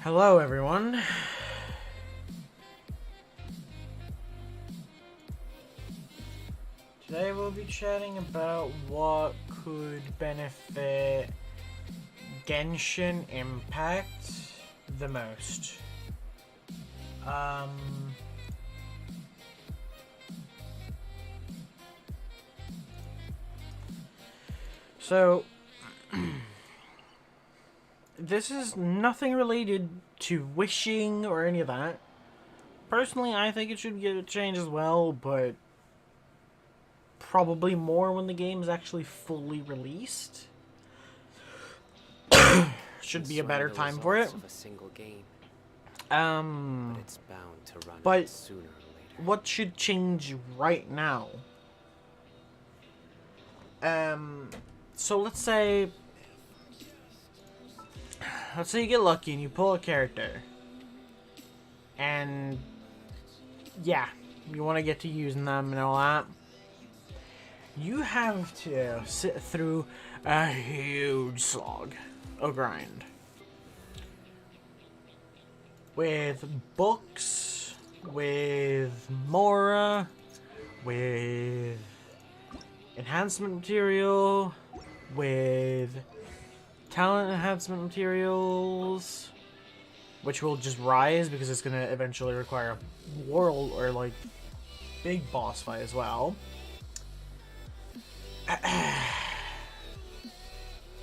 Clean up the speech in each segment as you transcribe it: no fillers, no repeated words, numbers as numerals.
Hello, everyone. Today we'll be chatting about what could benefit Genshin Impact the most. So this is nothing related to wishing or any of that. Personally, I think it should get a change as well, but probably more when the game is actually fully released. Should be a better time for it. Of a single game, But it's bound to run but out sooner or later. what should change right now? So let's say you get lucky and you pull a character, and yeah, you want to get to using them and all that. You have to sit through a huge slog of grind with books, with Mora, with enhancement material, with talent enhancement materials, which will just rise because it's going to eventually require a world or like big boss fight as well.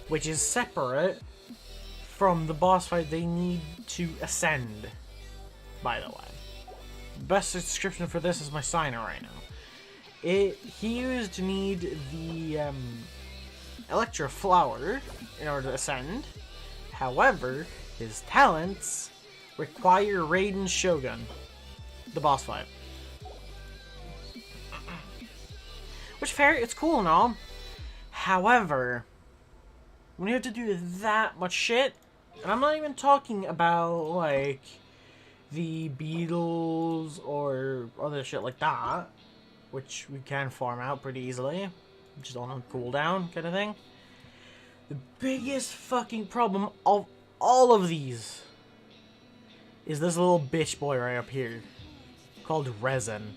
Which is separate from the boss fight they need to ascend, by the way. Best description for this is my signer right now. He used to need the Electro Flower in order to ascend. However, his talents require Raiden's Shogun, the boss fight. Which, fair, it's cool and all. However, when you have to do that much shit, and I'm not even talking about, like, the beetles or other shit like that, which we can farm out pretty easily, just on a cooldown kind of thing. The biggest fucking problem of all of these is this little bitch boy right up here, called resin.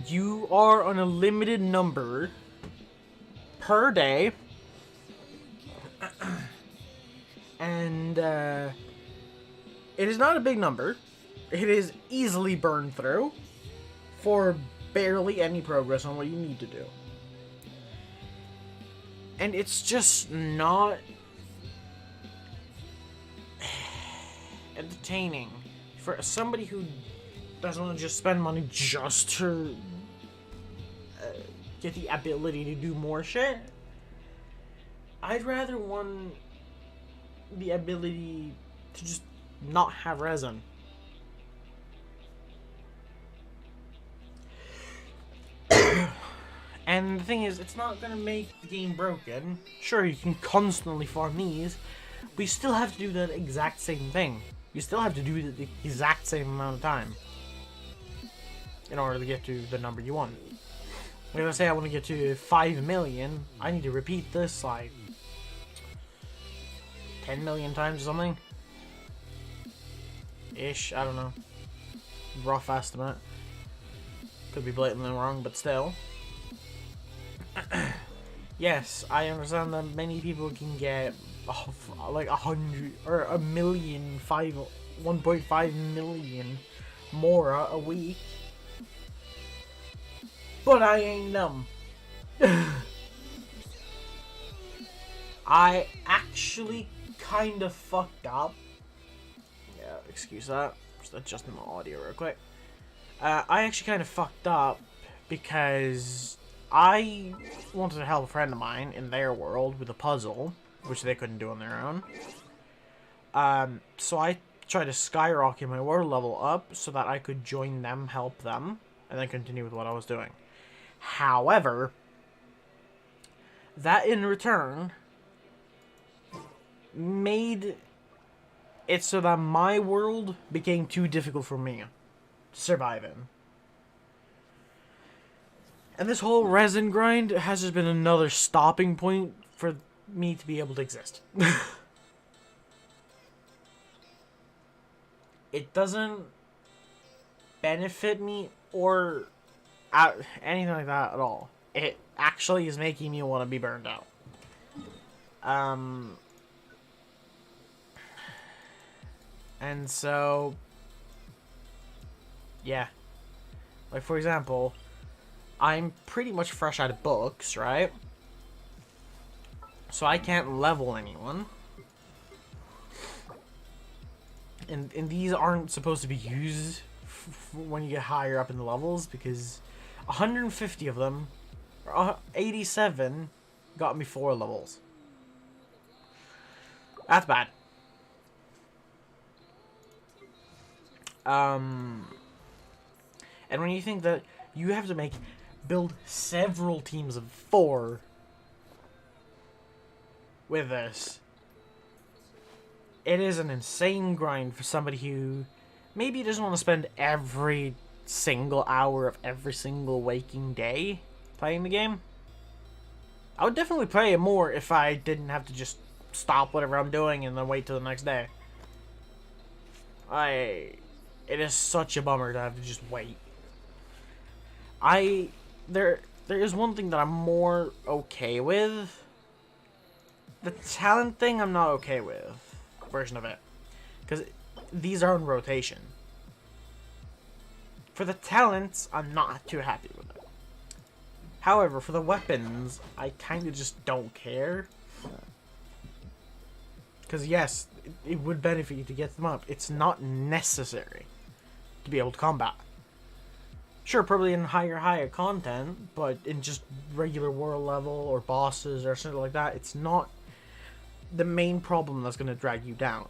You are on a limited number per day, and it is not a big number. It is easily burned through for barely any progress on what you need to do. And it's just not entertaining for somebody who doesn't want to just spend money just to get the ability to do more shit. I'd rather want the ability to just not have resin. And the thing is, it's not going to make the game broken. Sure, you can constantly farm these, but you still have to do the exact same thing. You still have to do the exact same amount of time in order to get to the number you want. Like, let's say I want to get to 5 million, I need to repeat this like 10 million times or something. Ish, I don't know. Rough estimate. Could be blatantly wrong, but still. Yes, I understand that many people can get like 100 or a million, 1.5 million more a week. But I ain't dumb. I actually kind of fucked up. Yeah, excuse that. Just adjusting my audio real quick. I actually kind of fucked up because I wanted to help a friend of mine in their world with a puzzle, which they couldn't do on their own. So I tried to skyrocket my world level up so that I could join them, help them, and then continue with what I was doing. However, that in return made it so that my world became too difficult for me to survive in. And this whole resin grind has just been another stopping point for me to be able to exist. it doesn't benefit me or anything like that at all. It actually is making me want to be burned out. And so, yeah. Like, for example, I'm pretty much fresh out of books, right? So I can't level anyone. And these aren't supposed to be used when you get higher up in the levels, because 150 of them, or 87, got me 4 levels. That's bad. And when you think that you have to build several teams of 4 with this, it is an insane grind for somebody who maybe doesn't want to spend every single hour of every single waking day playing the game. I would definitely play it more if I didn't have to just stop whatever I'm doing and then wait till the next day. It is such a bummer to have to just wait. There is one thing that I'm more okay with. The talent thing I'm not okay with. Version of it. Because these are in rotation. For the talents, I'm not too happy with it. However, for the weapons, I kind of just don't care. Because yes, it would benefit you to get them up. It's not necessary to be able to combat. Sure, probably in higher content, but in just regular world level or bosses or something like that, it's not the main problem that's going to drag you down.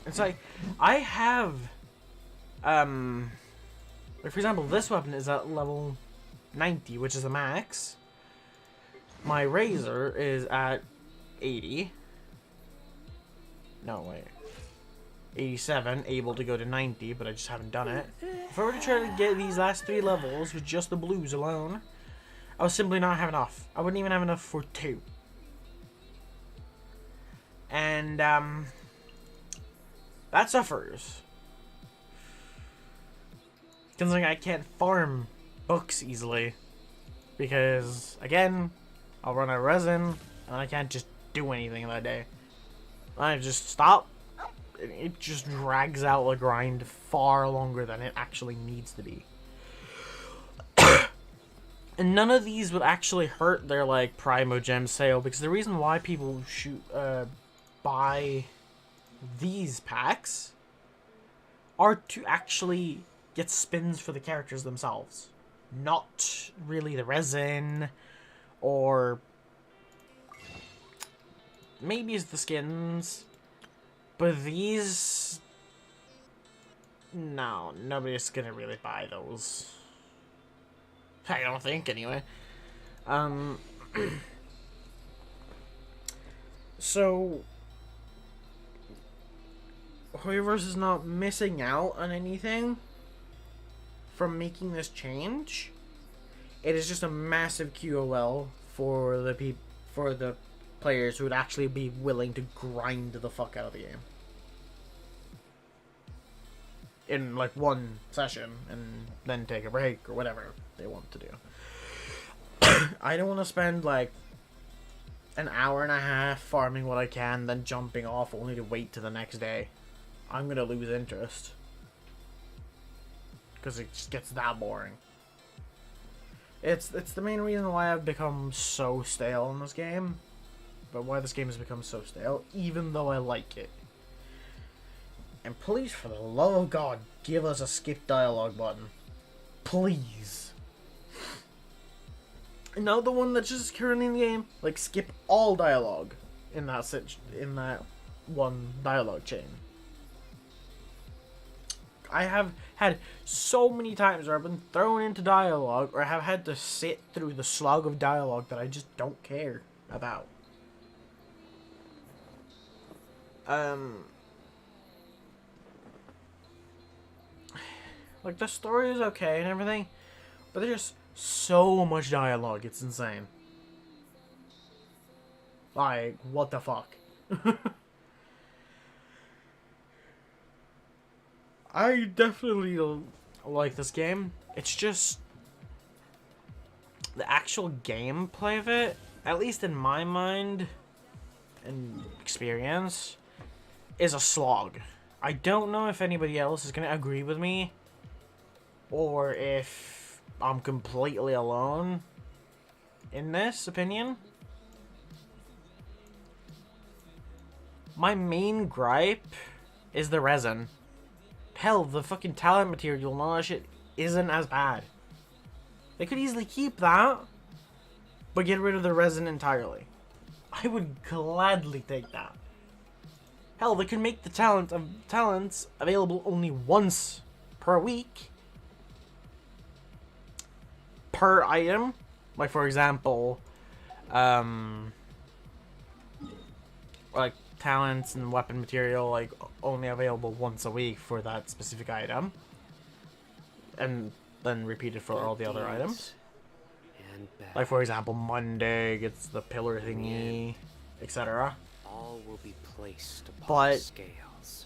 It's like, I have, like for example, this weapon is at level 90, which is the max. My razor is at 80. No, wait. 87, able to go to 90, but I just haven't done it. If I were to try to get these last 3 levels with just the blues alone, I would simply not have enough. I wouldn't even have enough for 2. And, that suffers. Considering I can't farm books easily. Because, again, I'll run out of resin, and I can't just do anything that day. I just stop. It just drags out the grind far longer than it actually needs to be. And none of these would actually hurt their, like, Primo Gem sale, because the reason why people buy these packs are to actually get spins for the characters themselves. Not really the resin, or maybe it's the skins, but these, no, nobody's gonna really buy those. I don't think, anyway. So, Hoyoverse is not missing out on anything from making this change. It is just a massive QOL for the players who would actually be willing to grind the fuck out of the game in like one session and then take a break or whatever they want to do. I don't want to spend like an hour and a half farming what I can, then jumping off only to wait to the next day. I'm gonna lose interest because it just gets that boring. It's the main reason why I've become so stale in this game, but why this game has become so stale, even though I like it. And please, for the love of God, give us a skip dialogue button. Please. Not the one that's just currently in the game. Like, skip all dialogue in that one dialogue chain. I have had so many times where I've been thrown into dialogue, or I have had to sit through the slog of dialogue that I just don't care about. Like, the story is okay and everything, but there's just so much dialogue, it's insane. Like, what the fuck? I definitely like this game. It's just the actual gameplay of it, at least in my mind and experience, is a slog. I don't know if anybody else is going to agree with me or if I'm completely alone in this opinion. My main gripe is the resin. Hell, the fucking talent material and all that shit isn't as bad. They could easily keep that, but get rid of the resin entirely. I would gladly take that. Hell, they could make the talents available only once per week. Per item. Like, for example, like, talents and weapon material, like, only available once a week for that specific item. And then repeated for all the other items. Like, for example, Monday gets the pillar thingy, etc. All will be placed upon But scales.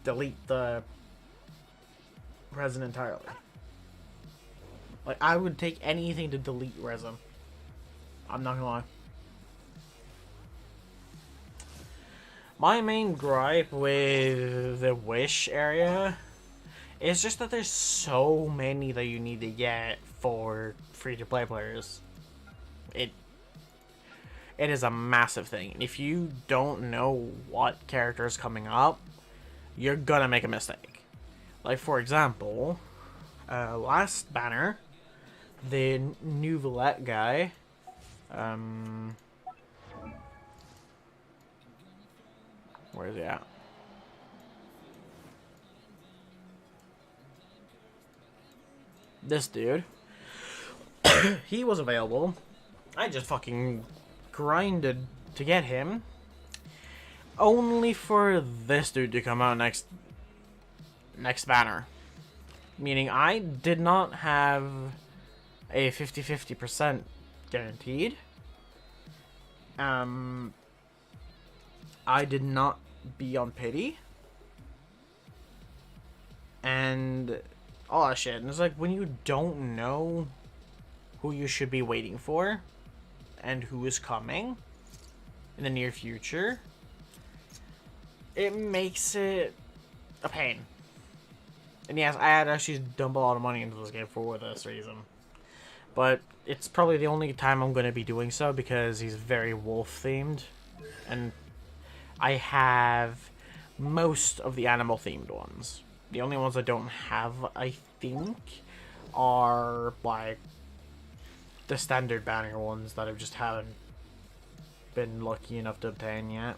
delete the resin entirely. Like, I would take anything to delete resin. I'm not gonna lie. My main gripe with the Wish area is just that there's so many that you need to get for free-to-play players. It is a massive thing. If you don't know what character is coming up, you're gonna make a mistake. Like, for example, last banner, the new Villette guy, where is he at? This dude. He was available. I just fucking grinded to get him. Only for this dude to come out next banner. Meaning I did not have a 50-50% guaranteed. I did not be on pity. And all that shit. And it's like, when you don't know who you should be waiting for and who is coming in the near future, it makes it a pain. And yes, I had actually dumped a lot of money into this game for this reason. But it's probably the only time I'm going to be doing so because he's very wolf themed. And I have most of the animal themed ones. The only ones I don't have, I think, are like the standard banner ones that I just haven't been lucky enough to obtain yet.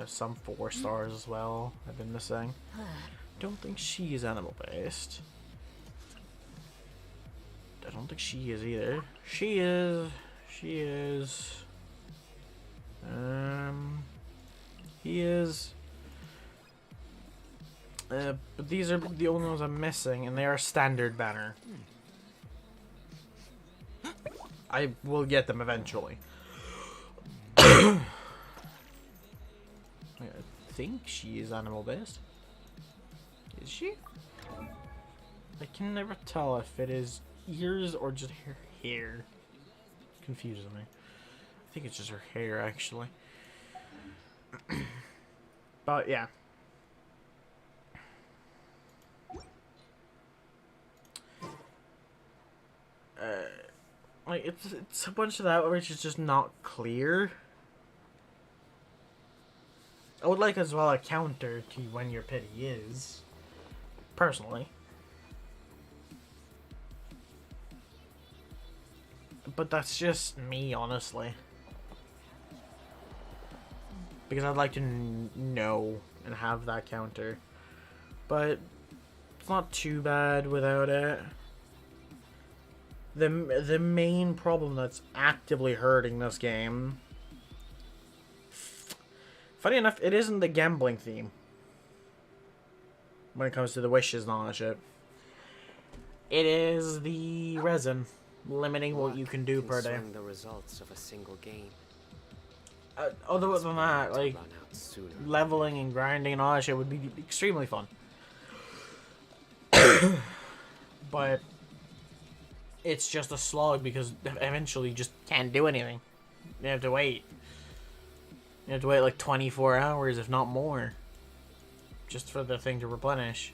Some 4 stars as well I've been missing. Don't think she is animal based. I don't think she is either. She is. She is. He is. But these are the only ones I'm missing, and they are standard banner. I will get them eventually. I think she is animal based. Is she? I can never tell if it is ears or just her hair. Confuses me. I think it's just her hair, actually. But yeah. Like, it's a bunch of that which is just not clear. I would like as well a counter to when your pity is. Personally. But that's just me, honestly. Because I'd like to know and have that counter. But it's not too bad without it. The main problem that's actively hurting this game, funny enough, it isn't the gambling theme. When it comes to the wishes and all that shit. It is the resin. limiting what Luck you can do can per day. swing the results of a single game. Other It's than better that, to like, run out sooner. leveling and grinding and all that shit would be extremely fun. But it's just a slog because eventually you just can't do anything. You have to wait. You have to wait like 24 hours, if not more, just for the thing to replenish.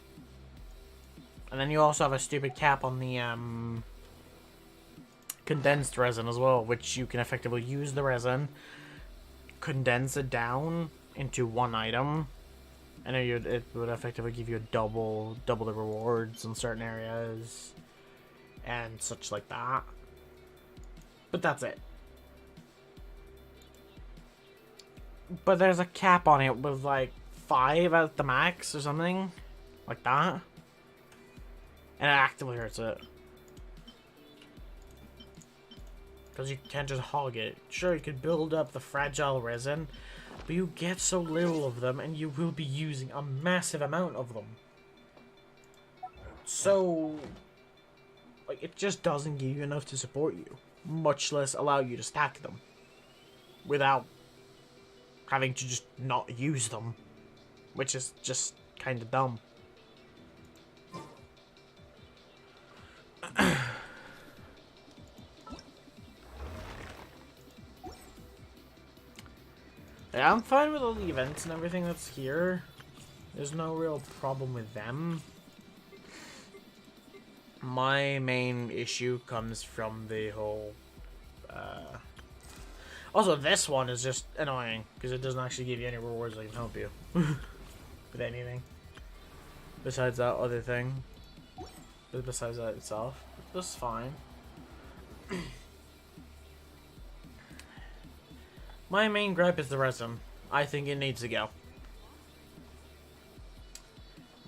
And then you also have a stupid cap on the condensed resin as well, which you can effectively use the resin, condense it down into one item, and it would effectively give you double the rewards in certain areas and such like that. But that's it. But there's a cap on it with like 5 at the max or something like that, and it actively hurts it. Because you can't just hog it. Sure, you could build up the fragile resin, but you get so little of them, and you will be using a massive amount of them. So, like, it just doesn't give you enough to support you, much less allow you to stack them without having to just not use them, which is just kind of dumb. Yeah, I'm fine with all the events and everything that's here. There's no real problem with them. My main issue comes from the whole... Also, this one is just annoying, because it doesn't actually give you any rewards that can help you with anything. Besides that other thing. Besides that itself. This is fine. My main gripe is the resin. I think it needs to go.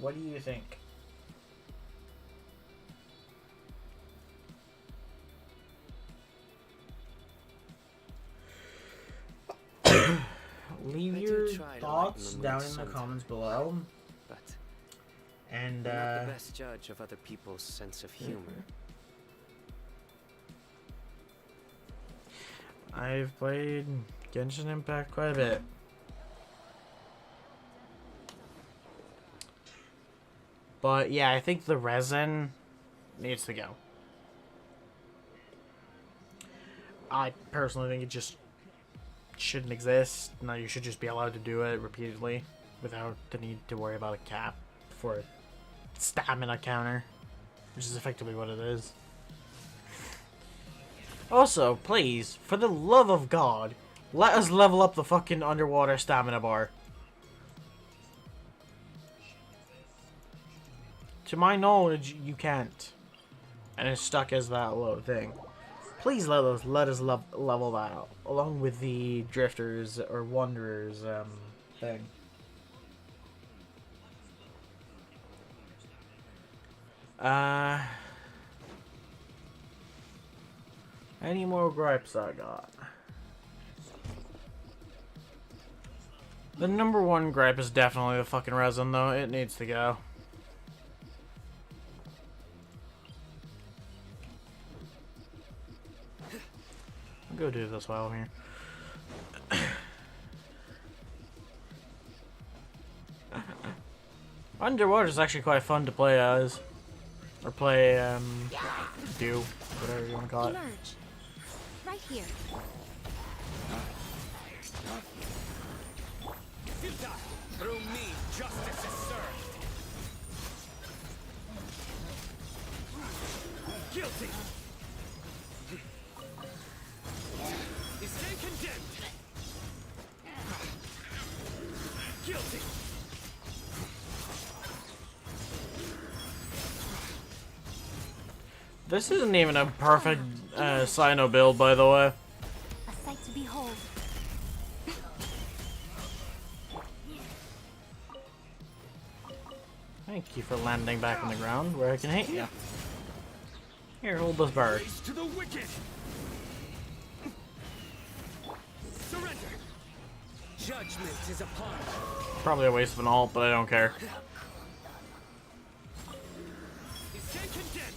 What do you think? Leave your thoughts down in the comments below. But And, I'm not the best judge of other people's sense of humor. I've played Genshin Impact quite a bit. But yeah, I think the resin needs to go. I personally think it just shouldn't exist. No, you should just be allowed to do it repeatedly without the need to worry about a cap for a stamina counter, which is effectively what it is. Also, please, for the love of God, let us level up the fucking underwater stamina bar. To my knowledge, you can't. And it's stuck as that low thing. Please let us level that out, along with the drifters or wanderers thing. Any more gripes I got? The number one gripe is definitely the fucking resin, though. It needs to go. I'll go do this while I'm here. Underwater is actually quite fun to play as. Or play, do, whatever you want to call it. Emerge. Right here. Through me, justice is served. Guilty. Is then condemned. Guilty. This isn't even a perfect Sino build, by the way. A sight to behold. Thank you for landing back on the ground where I can hit you. Here, hold this bird. Race to the wicked. Surrender. Judgment is upon you. Probably a waste of an ult, but I don't care. Is then condemned.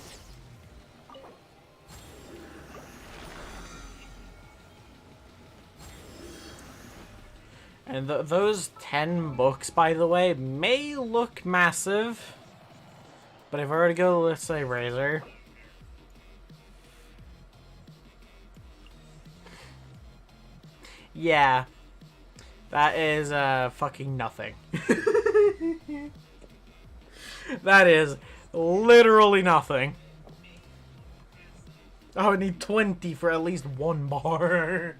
And those 10 books, by the way, may look massive. But if I were to go, let's say, Razor. Yeah. That is, fucking nothing. That is literally nothing. I would need 20 for at least one bar.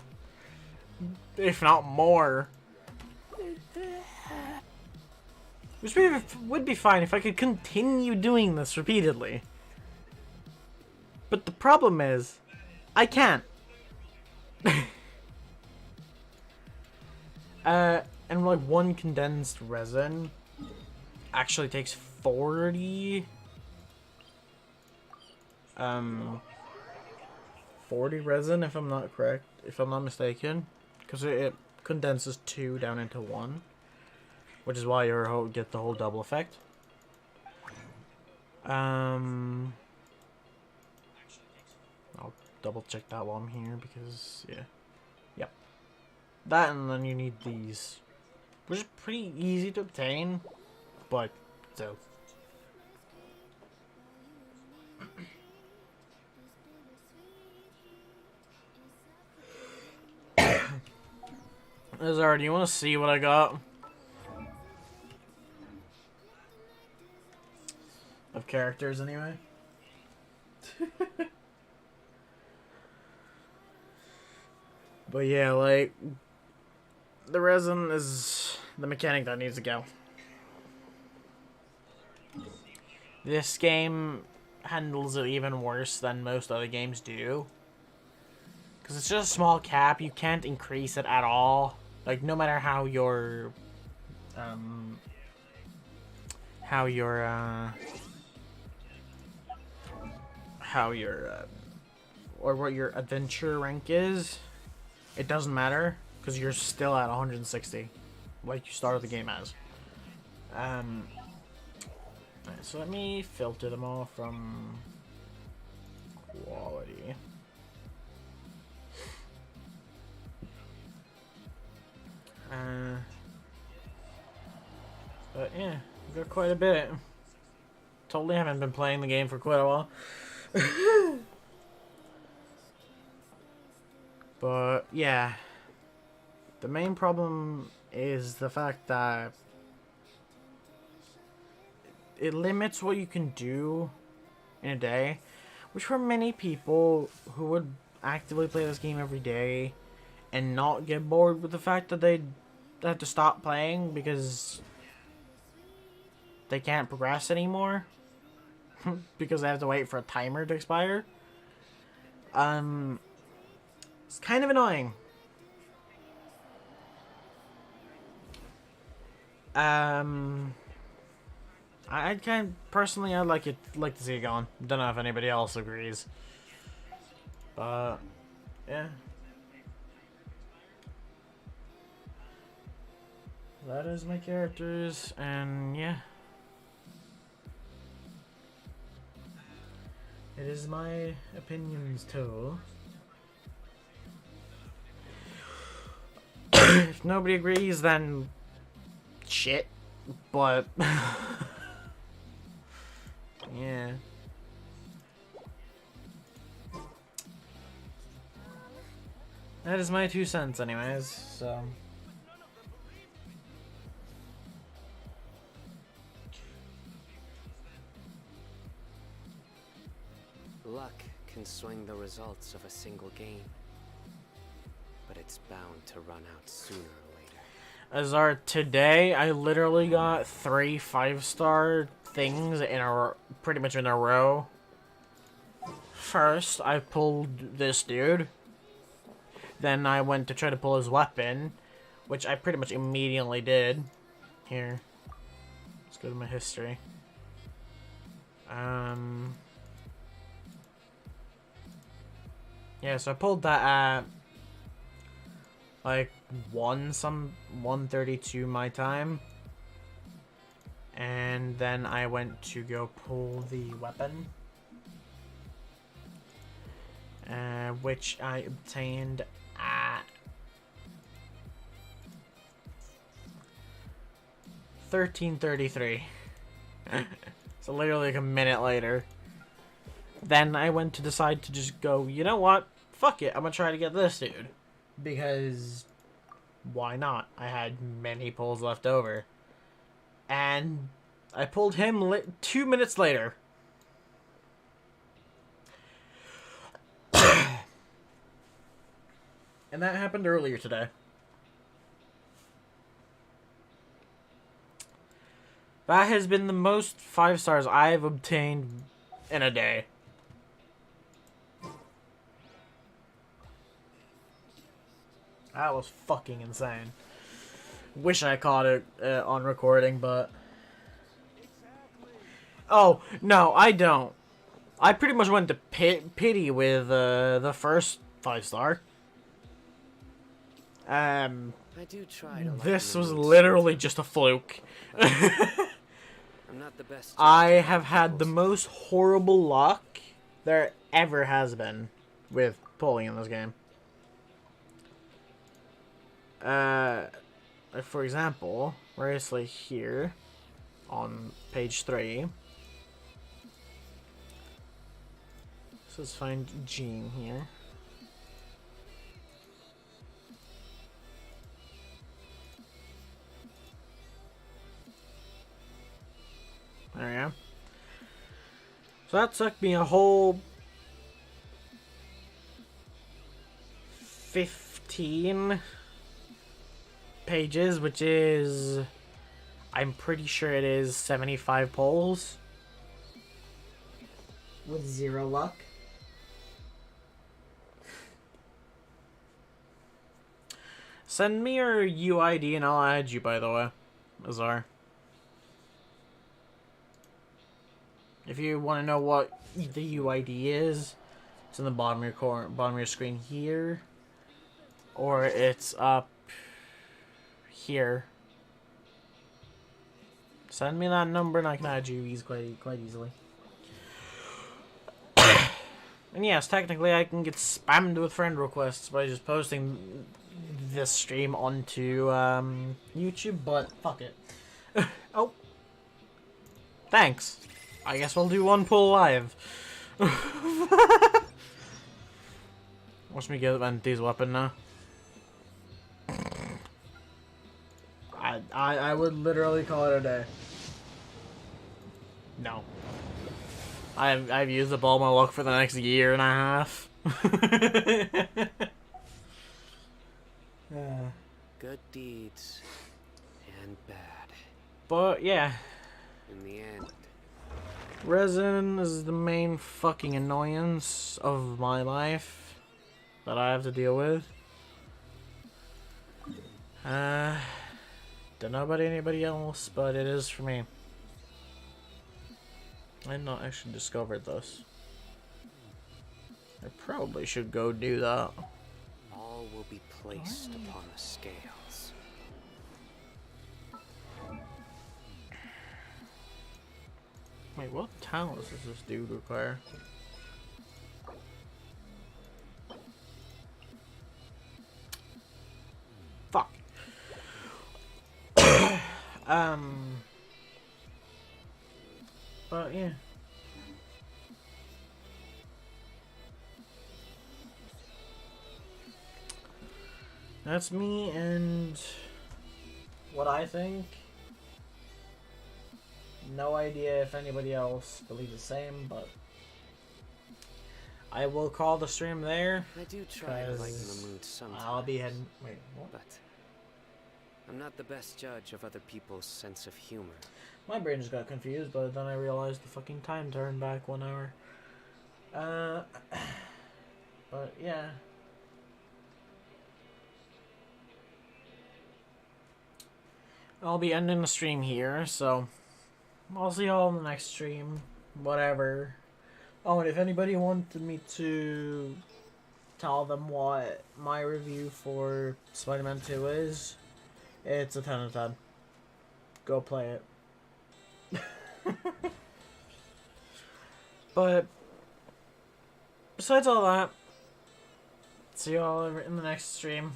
If not more. Which would be fine if I could continue doing this repeatedly. But the problem is, I can't. And like one condensed resin actually takes 40 resin if I'm not correct, if I'm not mistaken, because it condenses 2 down into 1, which is why you get the whole double effect. I'll double check that while I'm here because yeah. Yep. That, and then you need these, which is pretty easy to obtain, but still. Azar, do you want to see what I got? Of characters, anyway. But yeah, like, the resin is the mechanic that needs to go. This game handles it even worse than most other games do. Because it's just a small cap, you can't increase it at all. Like, no matter how your or what your adventure rank is, it doesn't matter because you're still at 160, like you started the game as. Alright, so let me filter them all from quality. But yeah, we got quite a bit. Totally haven't been playing the game for quite a while. But yeah, the main problem is the fact that it limits what you can do in a day, which for many people who would actively play this game every day and not get bored with the fact that they have to stop playing because they can't progress anymore because they have to wait for a timer to expire. It's kind of annoying. I'd kind of, personally, I'd like to see it gone. Don't know if anybody else agrees, but yeah. That is my characters, and yeah. It is my opinions too. If nobody agrees, then shit, but yeah. That is my 2 cents anyways, so. Luck can swing the results of a single game, but it's bound to run out sooner or later. Azar, today I literally got 3 5-star things in pretty much in a row. First, I pulled this dude. Then I went to try to pull his weapon, which I pretty much immediately did. Here, let's go to my history. Yeah, so I pulled that at like 132 my time. And then I went to go pull the weapon. Which I obtained at 13:33. So literally like a minute later. Then I went to decide to just go, you know what? Fuck it, I'm gonna try to get this dude. Because why not? I had many pulls left over. And I pulled him 2 minutes later. And that happened earlier today. That has been the most 5 stars I've obtained in a day. That was fucking insane. Wish I caught it on recording, but... Oh, no, I don't. I pretty much went to pity with the first 5 star. I do try to This lighten was the mood literally just a fluke. I'm not the best. I have had the most horrible luck there ever has been with pulling in this game. For example, where is like here on page 3. So let's find Jean here. There we go. So that took me a whole 15 pages, which is, I'm pretty sure it is 75 polls with 0 luck. Send me your UID and I'll add you, by the way, Azar. If you want to know what the UID is, it's in the bottom of your bottom of your screen here, or it's up here. Send me that number and I can add you quite easily. And yes, technically I can get spammed with friend requests by just posting this stream onto YouTube, but fuck it. Oh, thanks. I guess we'll do one pull live. Watch me get Venti's weapon now. I would literally call it a day. No. I've used up all my luck for the next year and a half. Good deeds and bad. But yeah. In the end. Resin is the main fucking annoyance of my life that I have to deal with. Don't know about anybody else, but it is for me. I've not actually discovered this. I probably should go do that. All will be placed upon the scales. Wait, what talents does this dude require? Fuck. But yeah. That's me and what I think. No idea if anybody else believes the same, but I will call the stream there. I do try to lighten the mood sometimes. I'll be heading. Wait, what? But I'm not the best judge of other people's sense of humor. My brain just got confused, but then I realized the fucking time turned back 1 hour. But yeah. I'll be ending the stream here, so I'll see y'all in the next stream. Whatever. Oh, and if anybody wanted me to tell them what my review for Spider-Man 2 is, it's a 10 out of 10. Go play it. But besides all that, see y'all in the next stream.